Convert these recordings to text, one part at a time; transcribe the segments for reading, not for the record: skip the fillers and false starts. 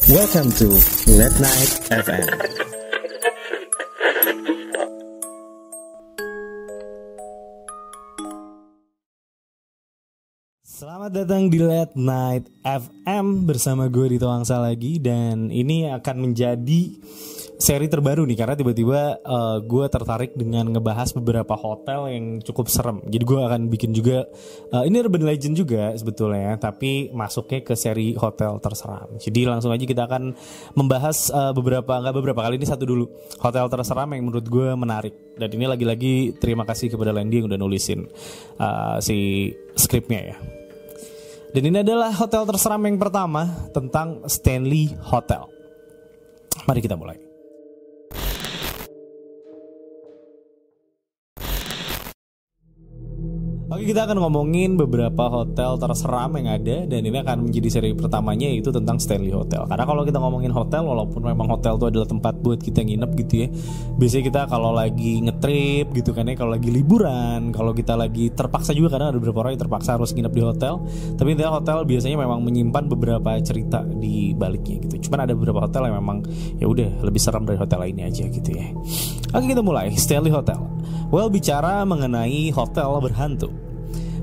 Welcome to Late Night FM. Selamat datang di Late Night FM bersama gue Dito Angsa lagi. Dan ini akan menjadi seri terbaru nih, karena tiba-tiba gue tertarik dengan ngebahas beberapa hotel yang cukup serem. Jadi gue akan bikin juga ini urban legend juga sebetulnya, tapi masuknya ke seri hotel terseram. Jadi langsung aja kita akan membahas beberapa kali ini satu dulu hotel terseram yang menurut gue menarik. Dan ini lagi-lagi terima kasih kepada Landy yang udah nulisin si skripnya ya. Dan ini adalah hotel terseram yang pertama tentang Stanley Hotel. Mari kita mulai. Oke, kita akan ngomongin beberapa hotel terseram yang ada. Dan ini akan menjadi seri pertamanya, yaitu tentang Stanley Hotel. Karena kalau kita ngomongin hotel, walaupun memang hotel itu adalah tempat buat kita nginep gitu ya, biasanya kita kalau lagi ngetrip gitu kan ya, kalau lagi liburan, kalau kita lagi terpaksa juga, karena ada beberapa orang yang terpaksa harus nginep di hotel. Tapi intinya hotel biasanya memang menyimpan beberapa cerita di baliknya gitu. Cuman ada beberapa hotel yang memang ya udah lebih serem dari hotel lainnya aja gitu ya. Oke, kita mulai. Stanley Hotel. Well, bicara mengenai hotel berhantu,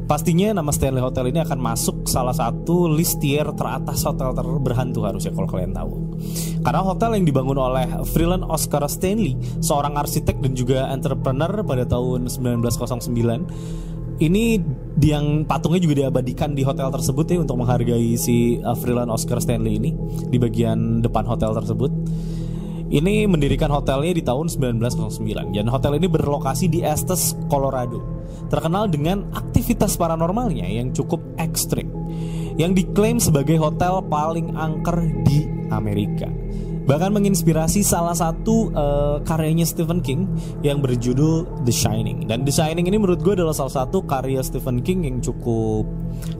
pastinya nama Stanley Hotel ini akan masuk salah satu list tier teratas hotel berhantu harusnya kalau kalian tahu. Karena hotel yang dibangun oleh Freeland Oscar Stanley, seorang arsitek dan juga entrepreneur pada tahun 1909. Ini yang patungnya juga diabadikan di hotel tersebut ya, untuk menghargai si Freeland Oscar Stanley ini di bagian depan hotel tersebut. Ini mendirikan hotelnya di tahun 1909. Dan hotel ini berlokasi di Estes, Colorado, terkenal dengan aktivitas paranormalnya yang cukup ekstrim, yang diklaim sebagai hotel paling angker di Amerika. Bahkan menginspirasi salah satu karyanya Stephen King yang berjudul The Shining. Dan The Shining ini menurut gue adalah salah satu karya Stephen King yang cukup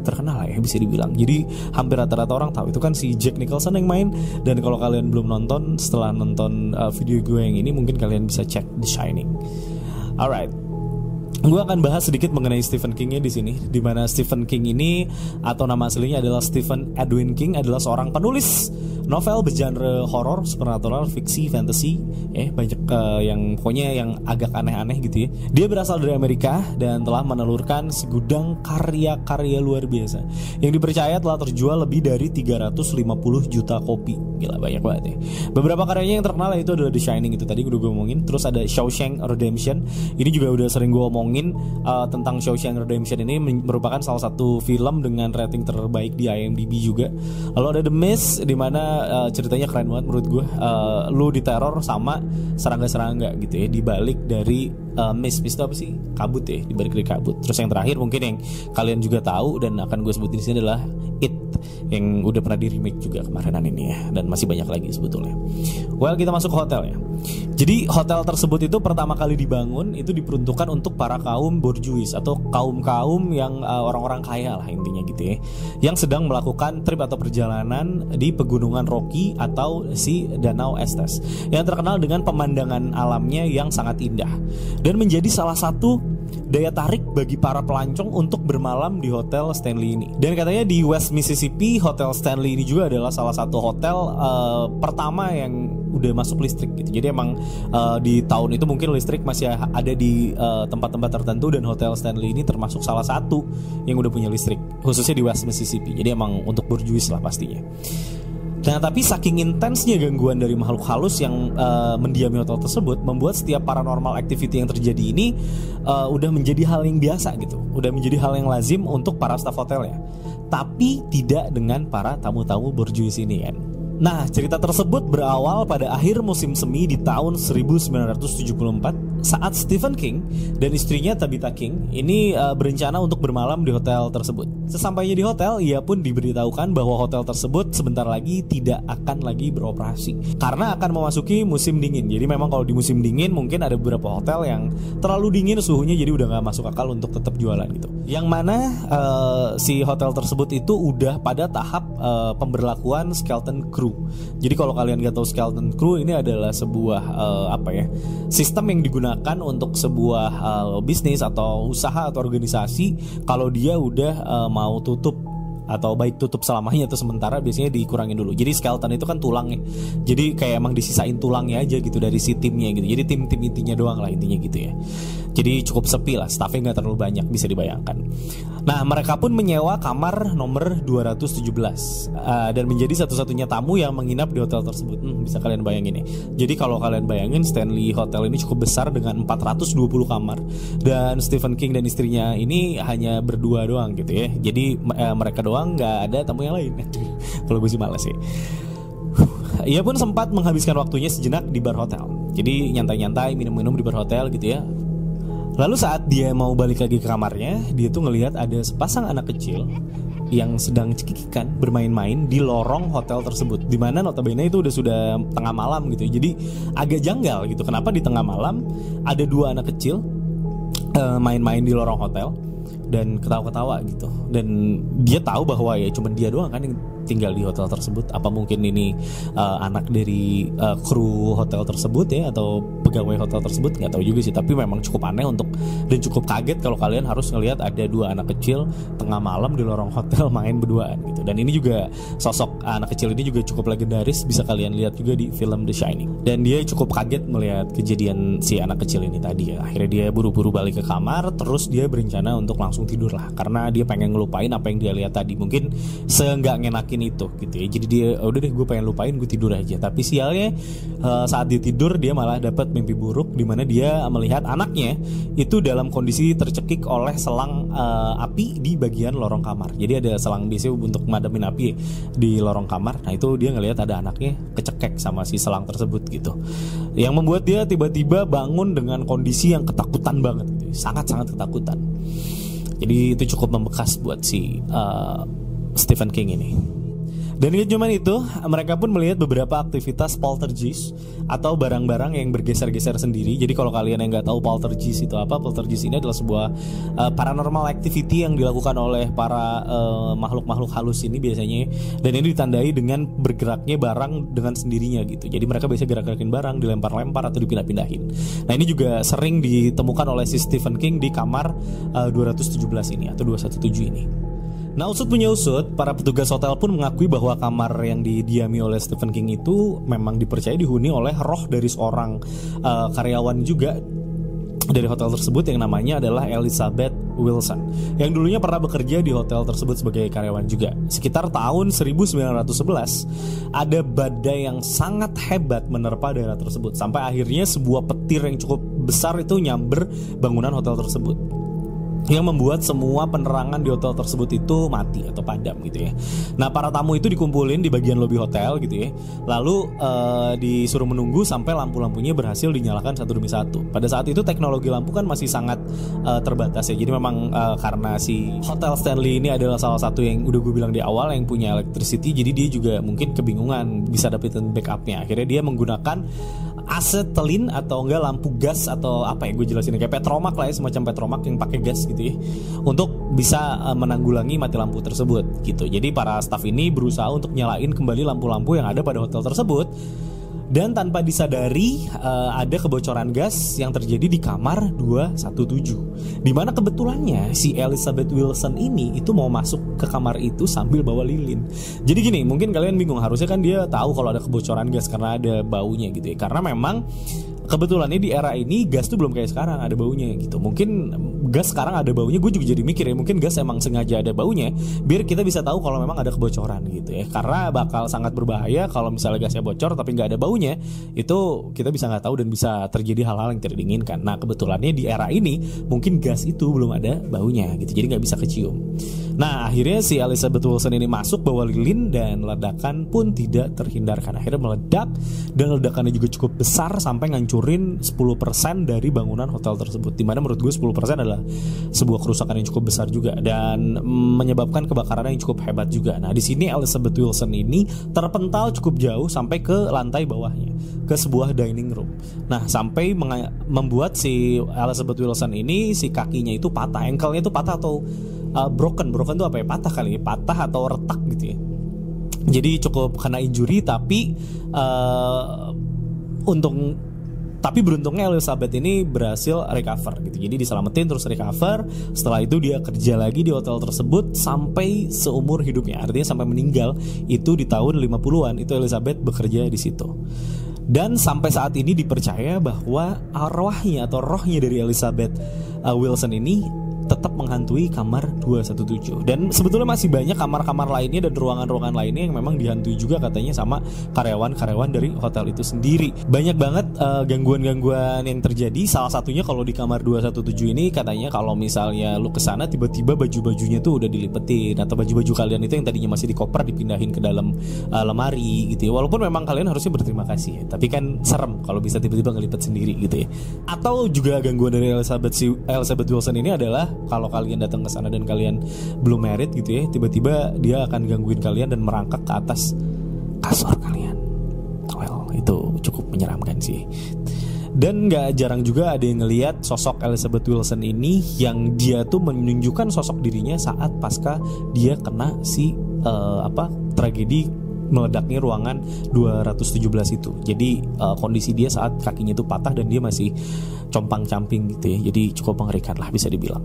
terkenal ya, bisa dibilang. Jadi hampir rata-rata orang tahu itu kan si Jack Nicholson yang main. Dan kalau kalian belum nonton, setelah nonton video gue yang ini, mungkin kalian bisa cek The Shining. Alright, gue akan bahas sedikit mengenai Stephen Kingnya di sini, di mana Stephen King ini atau nama aslinya adalah Stephen Edwin King, adalah seorang penulis novel bergenre horor, supernatural, fiksi, fantasy, banyak yang pokoknya yang agak aneh-aneh gitu ya. Dia berasal dari Amerika dan telah menelurkan segudang karya-karya luar biasa yang dipercaya telah terjual lebih dari 350 juta kopi. Gila, banyak banget ya. Beberapa karyanya yang terkenal itu adalah The Shining, itu tadi udah gue omongin. Terus ada Shawshank Redemption. Ini juga udah sering gue omongin tentang Shawshank Redemption. Ini merupakan salah satu film dengan rating terbaik di IMDb juga. Lalu ada The Mist, di mana ceritanya keren banget menurut gue. Lu diteror sama serangga-serangga gitu ya, dibalik dari mist itu apa sih? Kabut ya, dibalik dari kabut. Terus yang terakhir mungkin yang kalian juga tahu dan akan gue sebutin di sini adalah It, yang udah pernah di remake juga kemarinan ini ya, dan masih banyak lagi sebetulnya. Well, kita masuk ke hotel ya. Jadi hotel tersebut itu pertama kali dibangun itu diperuntukkan untuk para kaum bourgeois atau kaum-kaum yang orang-orang kaya lah intinya gitu ya, yang sedang melakukan trip atau perjalanan di pegunungan Rocky atau si Danau Estes, yang terkenal dengan pemandangan alamnya yang sangat indah dan menjadi salah satu daya tarik bagi para pelancong untuk bermalam di hotel Stanley ini. Dan katanya di West Mississippi, hotel Stanley ini juga adalah salah satu hotel pertama yang udah masuk listrik gitu. Jadi emang di tahun itu mungkin listrik masih ada di tempat-tempat tertentu, dan hotel Stanley ini termasuk salah satu yang udah punya listrik, khususnya di West Mississippi. Jadi emang untuk bourgeois lah pastinya. Nah, tapi saking intensnya gangguan dari makhluk halus yang mendiami hotel tersebut, membuat setiap paranormal activity yang terjadi ini udah menjadi hal yang biasa gitu, udah menjadi hal yang lazim untuk para staf hotelnya. Tapi tidak dengan para tamu-tamu bourgeois ini kan. Nah, cerita tersebut berawal pada akhir musim semi di tahun 1974 saat Stephen King dan istrinya Tabitha King ini berencana untuk bermalam di hotel tersebut. Sesampainya di hotel, ia pun diberitahukan bahwa hotel tersebut sebentar lagi tidak akan lagi beroperasi karena akan memasuki musim dingin. Jadi memang kalau di musim dingin mungkin ada beberapa hotel yang terlalu dingin suhunya, jadi udah gak masuk akal untuk tetap jualan gitu. Yang mana si hotel tersebut itu udah pada tahap pemberlakuan skeleton crew. Jadi kalau kalian gak tahu skeleton crew, ini adalah sebuah sistem yang digunakan untuk sebuah bisnis atau usaha atau organisasi kalau dia udah mau tutup atau baik tutup selamanya atau sementara, biasanya dikurangin dulu. Jadi skeleton itu kan tulang ya, jadi kayak emang disisain tulangnya aja gitu dari si timnya gitu. Jadi tim intinya doang lah intinya gitu ya. Jadi cukup sepi lah, staffnya nggak terlalu banyak, bisa dibayangkan. Nah, mereka pun menyewa kamar nomor 217 dan menjadi satu-satunya tamu yang menginap di hotel tersebut. Bisa kalian bayangin ya. Jadi kalau kalian bayangin, Stanley Hotel ini cukup besar dengan 420 kamar, dan Stephen King dan istrinya ini hanya berdua doang gitu ya. Jadi mereka doang, nggak ada tamu yang lain. Kalau gue sih malas sih. Ia pun sempat menghabiskan waktunya sejenak di bar hotel. Jadi nyantai-nyantai, minum-minum di bar hotel gitu ya. Lalu saat dia mau balik lagi ke kamarnya, dia tuh ngelihat ada sepasang anak kecil yang sedang cekikikan bermain-main di lorong hotel tersebut, dimana notabene itu sudah tengah malam gitu. Jadi agak janggal gitu, kenapa di tengah malam ada dua anak kecil main-main di lorong hotel dan ketawa-ketawa gitu. Dan dia tahu bahwa ya cuman dia doang kan yang tinggal di hotel tersebut. Apa mungkin ini anak dari kru hotel tersebut ya, atau pegawai hotel tersebut, nggak tahu juga sih. Tapi memang cukup aneh dan cukup kaget kalau kalian harus ngelihat ada dua anak kecil tengah malam di lorong hotel main berduaan gitu. Dan ini juga sosok anak kecil ini juga cukup legendaris, bisa kalian lihat juga di film The Shining. Dan dia cukup kaget melihat kejadian si anak kecil ini tadi ya. Akhirnya dia buru-buru balik ke kamar, terus dia berencana untuk langsung tidur lah, karena dia pengen ngelupain apa yang dia lihat tadi. Mungkin seenggak ngenakin itu gitu ya. Jadi dia udah deh, gue pengen lupain, gue tidur aja. Tapi sialnya saat dia tidur, dia malah dapat mimpi buruk di mana dia melihat anaknya itu dalam kondisi tercekik oleh selang api di bagian lorong kamar. Jadi ada selang biasa untuk madamin api di lorong kamar. Nah itu dia ngelihat ada anaknya kecekek sama si selang tersebut gitu, yang membuat dia tiba-tiba bangun dengan kondisi yang ketakutan banget gitu. Sangat-sangat ketakutan. Jadi itu cukup membekas buat si Stephen King ini. Dan gak cuma itu, mereka pun melihat beberapa aktivitas poltergeist atau barang-barang yang bergeser-geser sendiri. Jadi kalau kalian yang nggak tahu poltergeist itu apa, poltergeist ini adalah sebuah paranormal activity yang dilakukan oleh para makhluk-makhluk halus ini biasanya. Dan ini ditandai dengan bergeraknya barang dengan sendirinya gitu. Jadi mereka biasa gerak-gerakin barang, dilempar-lempar atau dipindah-pindahin. Nah ini juga sering ditemukan oleh si Stephen King di kamar 217 ini atau 217 ini. Nah, usut punya usut, para petugas hotel pun mengakui bahwa kamar yang didiami oleh Stephen King itu memang dipercaya dihuni oleh roh dari seorang karyawan juga dari hotel tersebut yang namanya adalah Elizabeth Wilson, yang dulunya pernah bekerja di hotel tersebut sebagai karyawan juga. Sekitar tahun 1911 ada badai yang sangat hebat menerpa daerah tersebut, sampai akhirnya sebuah petir yang cukup besar itu nyamber bangunan hotel tersebut, yang membuat semua penerangan di hotel tersebut itu mati atau padam gitu ya. Nah para tamu itu dikumpulin di bagian lobi hotel gitu ya. Lalu disuruh menunggu sampai lampu-lampunya berhasil dinyalakan satu demi satu. Pada saat itu teknologi lampu kan masih sangat terbatas ya. Jadi memang karena si Hotel Stanley ini adalah salah satu yang udah gue bilang di awal yang punya electricity, jadi dia juga mungkin kebingungan bisa dapetin backupnya. Akhirnya dia menggunakan acetylene atau enggak lampu gas atau apa ya gue jelasin, kayak petromak lah ya, semacam petromak yang pakai gas gitu ya, untuk bisa menanggulangi mati lampu tersebut gitu. Jadi para staf ini berusaha untuk nyalain kembali lampu-lampu yang ada pada hotel tersebut. Dan tanpa disadari ada kebocoran gas yang terjadi di kamar 217, dimana kebetulannya si Elizabeth Wilson ini itu mau masuk ke kamar itu sambil bawa lilin. Jadi gini, mungkin kalian bingung, harusnya kan dia tahu kalau ada kebocoran gas karena ada baunya gitu ya. Karena memang kebetulannya di era ini gas tuh belum kayak sekarang ada baunya gitu. Mungkin gas sekarang ada baunya, gue juga jadi mikir ya, mungkin gas emang sengaja ada baunya biar kita bisa tahu kalau memang ada kebocoran gitu ya. Karena bakal sangat berbahaya kalau misalnya gasnya bocor tapi nggak ada baunya, itu kita bisa nggak tahu dan bisa terjadi hal-hal yang tidak diinginkan. Nah kebetulannya di era ini mungkin gas itu belum ada baunya gitu, jadi nggak bisa kecium. Nah akhirnya si Elizabeth Wilson ini masuk bawa lilin dan ledakan pun tidak terhindarkan. Akhirnya meledak dan ledakannya juga cukup besar sampai ngancurin 10% dari bangunan hotel tersebut. Dimana menurut gue 10% adalah sebuah kerusakan yang cukup besar juga dan menyebabkan kebakaran yang cukup hebat juga. Nah di sini Elizabeth Wilson ini terpental cukup jauh sampai ke lantai bawahnya, ke sebuah dining room. Nah sampai membuat si Elizabeth Wilson ini si kakinya itu patah, ankle-nya itu patah atau broken itu apa ya, patah kali ya, patah atau retak gitu ya. Jadi cukup kena injury, tapi untuk Tapi beruntungnya Elizabeth ini berhasil recover gitu. Jadi diselamatin terus recover. Setelah itu dia kerja lagi di hotel tersebut sampai seumur hidupnya. Artinya sampai meninggal itu di tahun 50-an itu Elizabeth bekerja di situ. Dan sampai saat ini dipercaya bahwa arwahnya atau rohnya dari Elizabeth Wilson ini tetap menghantui kamar 217. Dan sebetulnya masih banyak kamar-kamar lainnya dan ruangan-ruangan lainnya yang memang dihantui juga katanya sama karyawan-karyawan dari hotel itu sendiri. Banyak banget gangguan-gangguan yang terjadi. Salah satunya kalau di kamar 217 ini katanya kalau misalnya lu kesana tiba-tiba baju-bajunya tuh udah dilipetin, atau baju-baju kalian itu yang tadinya masih di koper dipindahin ke dalam lemari gitu ya. Walaupun memang kalian harusnya berterima kasih ya, tapi kan serem kalau bisa tiba-tiba ngelipet sendiri gitu ya. Atau juga gangguan dari Elizabeth Wilson ini adalah kalau kalian datang ke sana dan kalian belum married gitu ya, tiba-tiba dia akan gangguin kalian dan merangkak ke atas kasur kalian. Well, itu cukup menyeramkan sih. Dan gak jarang juga ada yang ngelihat sosok Elizabeth Wilson ini yang dia tuh menunjukkan sosok dirinya saat pasca dia kena si tragedi meledaknya ruangan 217 itu. Jadi kondisi dia saat kakinya itu patah dan dia masih compang-camping gitu ya. Jadi cukup mengerikan lah bisa dibilang.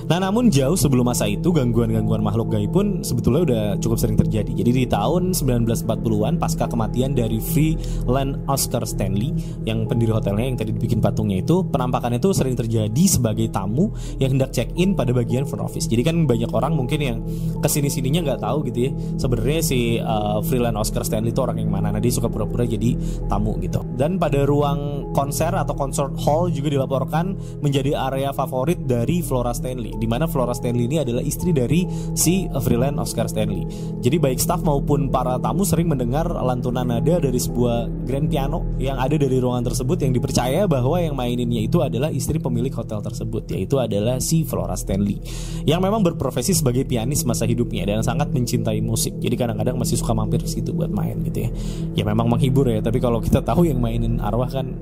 Nah, namun jauh sebelum masa itu gangguan-gangguan makhluk gaib pun sebetulnya udah cukup sering terjadi. Jadi di tahun 1940-an pasca kematian dari Freeland Oscar Stanley yang pendiri hotelnya yang tadi dibikin patungnya itu, penampakan itu sering terjadi sebagai tamu yang hendak check-in pada bagian front office. Jadi kan banyak orang mungkin yang kesini-sininya nggak tahu gitu ya. Sebenarnya si Freeland Oscar Stanley itu orang yang mana. Nah, dia suka pura-pura jadi tamu gitu. Dan pada ruang konser atau concert hall juga dilaporkan menjadi area favorit dari Flora Stanley, di mana Flora Stanley ini adalah istri dari si Freeland Oscar Stanley. Jadi baik staf maupun para tamu sering mendengar lantunan nada dari sebuah grand piano yang ada dari ruangan tersebut, yang dipercaya bahwa yang maininnya itu adalah istri pemilik hotel tersebut, yaitu adalah si Flora Stanley, yang memang berprofesi sebagai pianis masa hidupnya dan sangat mencintai musik. Jadi kadang-kadang masih suka mampir ke situ buat main gitu ya. Ya memang menghibur ya, tapi kalau kita tahu yang mainin arwah kan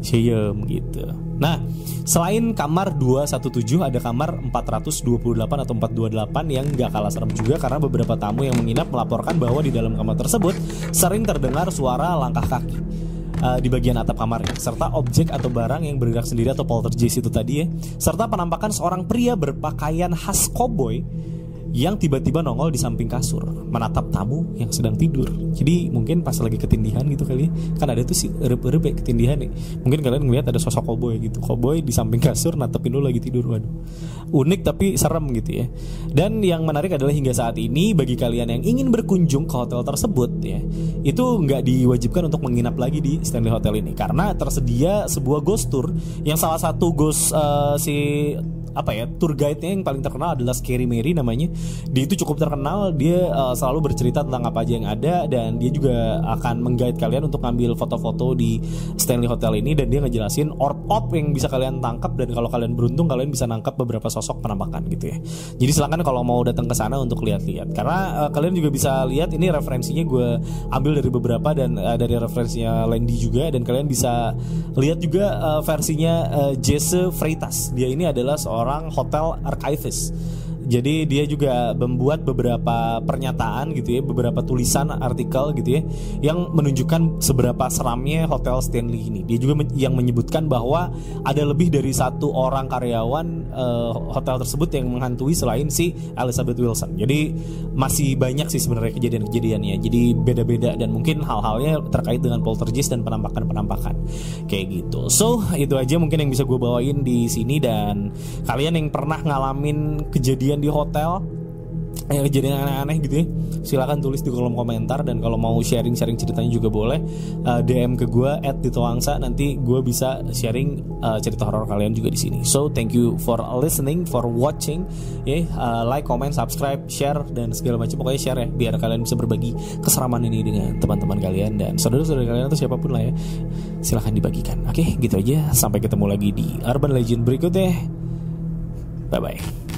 Seyem gitu. Nah, selain kamar 217 ada kamar 428 atau 428 yang gak kalah serem juga, karena beberapa tamu yang menginap melaporkan bahwa di dalam kamar tersebut sering terdengar suara langkah kaki di bagian atap kamarnya, serta objek atau barang yang bergerak sendiri atau poltergeist itu tadi ya, serta penampakan seorang pria berpakaian khas koboi yang tiba-tiba nongol di samping kasur menatap tamu yang sedang tidur. Jadi mungkin pas lagi ketindihan gitu kali ya. Kan ada tuh si erep-erep ya ketindihan nih. Mungkin kalian ngeliat ada sosok koboi gitu. Koboi di samping kasur natepin lu lagi tidur. Waduh, unik tapi serem gitu ya. Dan yang menarik adalah hingga saat ini bagi kalian yang ingin berkunjung ke hotel tersebut ya, itu nggak diwajibkan untuk menginap lagi di Stanley Hotel ini, karena tersedia sebuah ghost tour yang salah satu ghost tour guide-nya yang paling terkenal adalah Scary Mary namanya. Dia itu cukup terkenal, dia selalu bercerita tentang apa aja yang ada, dan dia juga akan meng-guide kalian untuk ngambil foto-foto di Stanley Hotel ini, dan dia ngejelasin orb-orb yang bisa kalian tangkap, dan kalau kalian beruntung kalian bisa nangkap beberapa sosok penampakan gitu ya. Jadi silakan kalau mau datang ke sana untuk lihat-lihat, karena kalian juga bisa lihat ini referensinya gue ambil dari beberapa, dan dari referensinya Landy juga, dan kalian bisa lihat juga versinya Jesse Freitas. Dia ini adalah seorang hotel archivist. Jadi dia juga membuat beberapa pernyataan gitu ya, beberapa tulisan artikel gitu ya, yang menunjukkan seberapa seramnya Hotel Stanley ini. Dia juga yang menyebutkan bahwa ada lebih dari satu orang karyawan hotel tersebut yang menghantui selain si Elizabeth Wilson. Jadi masih banyak sih sebenarnya kejadian-kejadiannya. Jadi beda-beda, dan mungkin hal-halnya terkait dengan poltergeist dan penampakan-penampakan kayak gitu. So itu aja mungkin yang bisa gue bawain di sini, dan kalian yang pernah ngalamin kejadian di hotel, kejadian aneh-aneh gitu ya, silakan tulis di kolom komentar. Dan kalau mau sharing ceritanya juga boleh DM ke gue @titoangsa, nanti gue bisa sharing cerita horor kalian juga di sini. So thank you for listening, for watching ya. Like, comment, subscribe, share, dan segala macam, pokoknya share ya, biar kalian bisa berbagi keseraman ini dengan teman-teman kalian dan saudara-saudara kalian atau siapapun lah ya. Silakan dibagikan. Oke, gitu aja, sampai ketemu lagi di Urban Legend berikutnya. Bye bye.